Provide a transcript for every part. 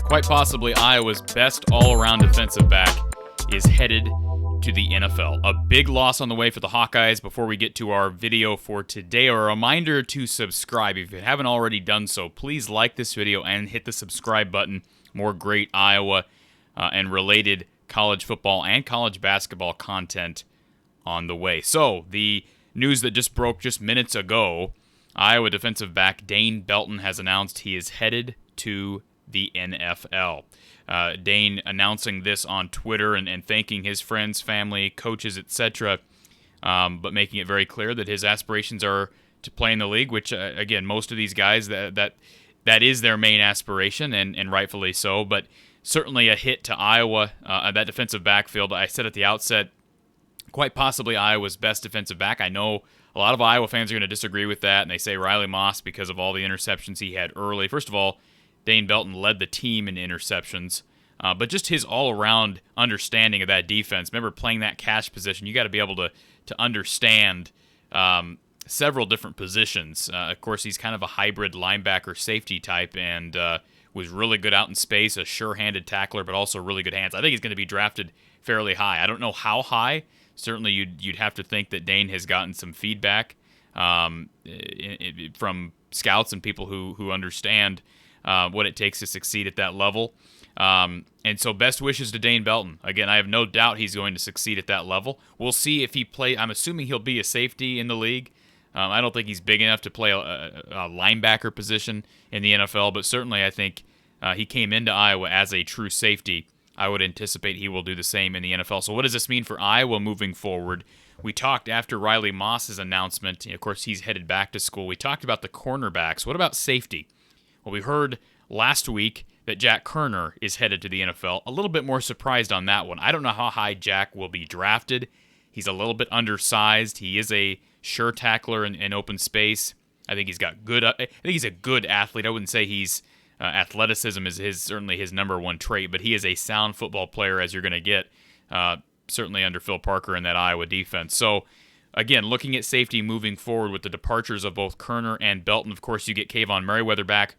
Quite possibly Iowa's best all-around defensive back is headed to the NFL. A big loss on the way for the Hawkeyes. Before we get to our video for today, a reminder to subscribe. If you haven't already done so, please like this video and hit the subscribe button. More great Iowa and related college football and college basketball content on the way. So, the news that just broke just minutes ago, Iowa defensive back Dane Belton has announced he is headed to the NFL. Dane announcing this on Twitter and thanking his friends, family, coaches, etc., but making it very clear that his aspirations are to play in the league, which, again, most of these guys, that is their main aspiration, and rightfully so, but certainly a hit to Iowa, that defensive backfield. I said at the outset, quite possibly Iowa's best defensive back. I know a lot of Iowa fans are going to disagree with that, and they say Riley Moss because of all the interceptions he had early. First of all, Dane Belton led the team in interceptions, but just his all-around understanding of that defense. Remember, playing that cash position, you got to be able to understand several different positions. Of course, he's kind of a hybrid linebacker safety type, and was really good out in space, a sure-handed tackler, but also really good hands. I think he's going to be drafted fairly high. I don't know how high. Certainly, you'd have to think that Dane has gotten some feedback from scouts and people who understand what it takes to succeed at that level. And so best wishes to Dane Belton. Again, I have no doubt he's going to succeed at that level. We'll see if he plays. I'm assuming he'll be a safety in the league. I don't think he's big enough to play a linebacker position in the NFL, but certainly I think he came into Iowa as a true safety. I would anticipate he will do the same in the NFL. So what does this mean for Iowa moving forward? We talked after Riley Moss's announcement. Of course, he's headed back to school. We talked about the cornerbacks. What about safety? Well, we heard last week that Jack Koerner is headed to the NFL. A little bit more surprised on that one. I don't know how high Jack will be drafted. He's a little bit undersized. He is a sure tackler in open space. I think he's got good. I think he's a good athlete. I wouldn't say he's athleticism is certainly his number one trait, but he is a sound football player as you're going to get. Certainly under Phil Parker in that Iowa defense. So, again, looking at safety moving forward with the departures of both Koerner and Belton. Of course, you get Kayvon Merriweather back,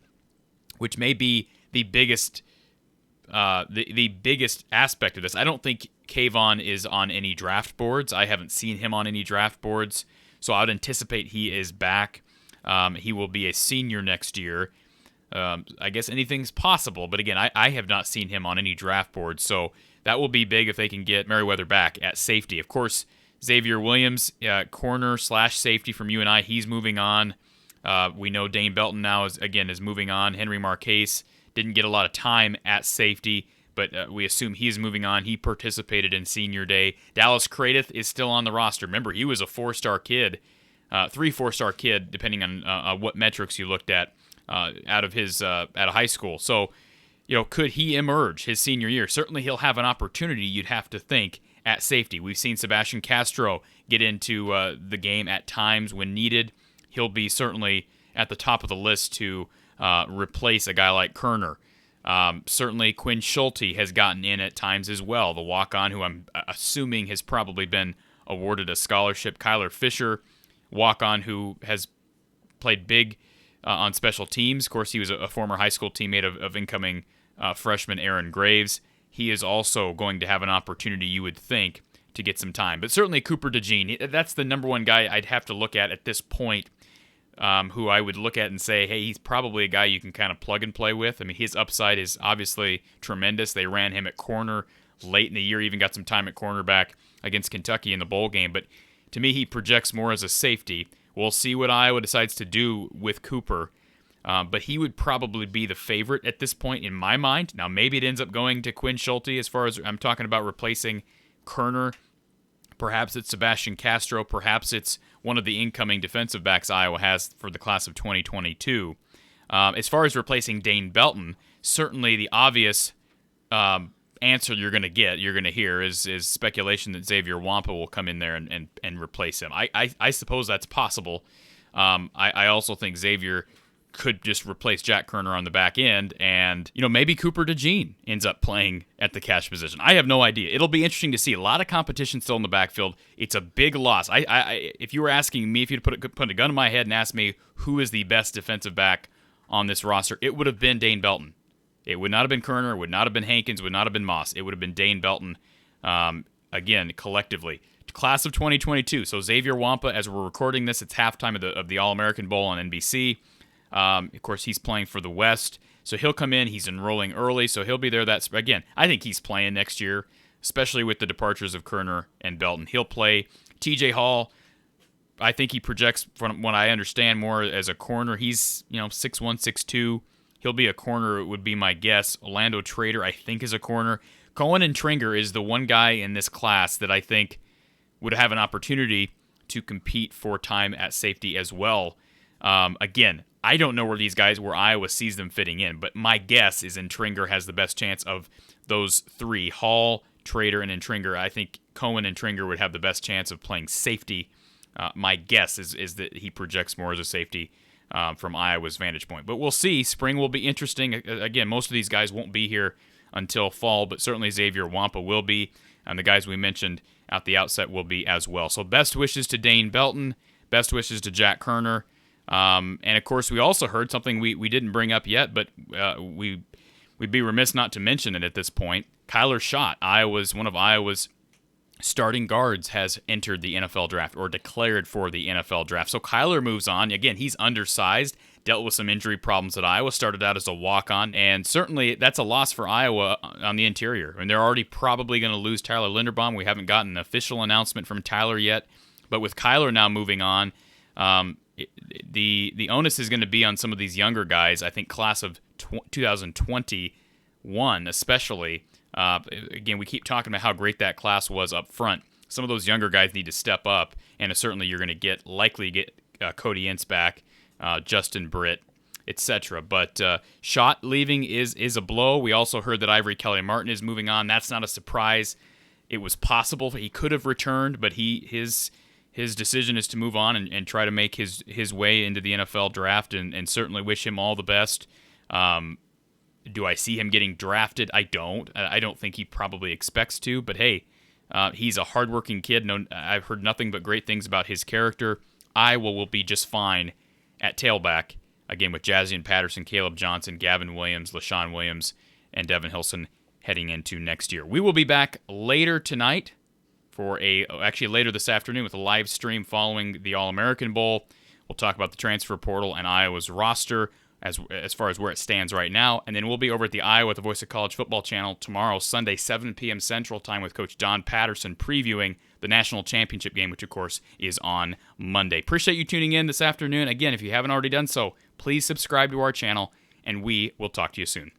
which may be the biggest the biggest aspect of this. I don't think Kayvon is on any draft boards. I haven't seen him on any draft boards, so I would anticipate he is back. He will be a senior next year. I guess anything's possible, but again, I have not seen him on any draft boards, so that will be big if they can get Merriweather back at safety. Of course, Xavier Williams, corner/safety from UNI, he's moving on. We know Dane Belton now is moving on. Henry Marquez didn't get a lot of time at safety, but we assume he's moving on. He participated in senior day. Dallas Cradith is still on the roster. Remember, he was a 4-star kid, 3-4-star kid, depending on what metrics you looked at out of high school. So, could he emerge his senior year? Certainly, he'll have an opportunity. You'd have to think at safety. We've seen Sebastian Castro get into the game at times when needed. He'll be certainly at the top of the list to replace a guy like Koerner. Certainly, Quinn Schulte has gotten in at times as well, the walk-on who I'm assuming has probably been awarded a scholarship. Kyler Fisher, walk-on who has played big on special teams. Of course, he was a former high school teammate of incoming freshman Aaron Graves. He is also going to have an opportunity, you would think, to get some time. But certainly Cooper DeJean, that's the number one guy I'd have to look at this point, who I would look at and say, hey, he's probably a guy you can kind of plug and play with. I mean, his upside is obviously tremendous. They ran him at corner late in the year, even got some time at cornerback against Kentucky in the bowl game. But to me, he projects more as a safety. We'll see what Iowa decides to do with Cooper. But he would probably be the favorite at this point in my mind. Now, maybe it ends up going to Quinn Schulte as far as I'm talking about replacing Koerner. Perhaps it's Sebastian Castro. Perhaps it's one of the incoming defensive backs Iowa has for the class of 2022. As far as replacing Dane Belton, certainly the obvious answer you're going to hear is speculation that Xavier Wampa will come in there and replace him. I suppose that's possible. I also think Xavier could just replace Jack Koerner on the back end, and maybe Cooper DeJean ends up playing at the catch position. I have no idea. It'll be interesting to see. A lot of competition still in the backfield. It's a big loss. If you were asking me, if you'd put a gun in my head and asked me who is the best defensive back on this roster, it would have been Dane Belton. It would not have been Koerner, it would not have been Hankins, it would not have been Moss. It would have been Dane Belton, again, collectively. Class of 2022. So Xavier Wampa, as we're recording this, it's halftime of the All-American Bowl on NBC. Of course, he's playing for the West. So he'll come in. He's enrolling early, so he'll be there. Again, I think he's playing next year, especially with the departures of Koerner and Belton. He'll play. TJ Hall, I think he projects, from what I understand, more as a corner. He's 6'1", 6'2". He'll be a corner, it would be my guess. Orlando Trader, I think, is a corner. Cohen and Tringer is the one guy in this class that I think would have an opportunity to compete for time at safety as well. Again, I don't know where Iowa sees them fitting in, but my guess is Tringer has the best chance of those three, Hall, Trader, and Tringer. I think Cohen and Tringer would have the best chance of playing safety. My guess is that he projects more as a safety from Iowa's vantage point. But we'll see. Spring will be interesting. Again, most of these guys won't be here until fall, but certainly Xavier Wampa will be, and the guys we mentioned at the outset will be as well. So best wishes to Dane Belton, best wishes to Jack Koerner, and of course we also heard something we didn't bring up yet, but we'd be remiss not to mention it at this point. Kyler Schott, one of Iowa's starting guards, has entered the NFL draft or declared for the NFL draft. So Kyler moves on. Again, he's undersized, dealt with some injury problems at Iowa, started out as a walk-on, and certainly that's a loss for Iowa on the interior. And they're already probably going to lose Tyler Linderbaum. We haven't gotten an official announcement from Tyler yet, but with Kyler now moving on, the onus is going to be on some of these younger guys. I think class of 2021 especially. Again, we keep talking about how great that class was up front. Some of those younger guys need to step up, and certainly you're going to likely get Cody Ince back, Justin Britt, etc. But Schott leaving is a blow. We also heard that Ivory Kelly-Martin is moving on. That's not a surprise. It was possible he could have returned, but his decision is to move on and try to make his way into the NFL draft, and certainly wish him all the best. Do I see him getting drafted? I don't. I don't think he probably expects to, but hey, he's a hardworking kid. I've heard nothing but great things about his character. Iowa will be just fine at tailback, again, with Jazian Patterson, Caleb Johnson, Gavin Williams, LaShawn Williams, and Devin Hilson heading into next year. We will be back later tonight later this afternoon with a live stream following the All-American Bowl. We'll talk about the transfer portal and Iowa's roster as far as where it stands right now. And then we'll be over at the Iowa, the Voice of College Football channel tomorrow, Sunday, 7 p.m. Central Time, with Coach Don Patterson previewing the national championship game, which, of course, is on Monday. Appreciate you tuning in this afternoon. Again, if you haven't already done so, please subscribe to our channel, and we will talk to you soon.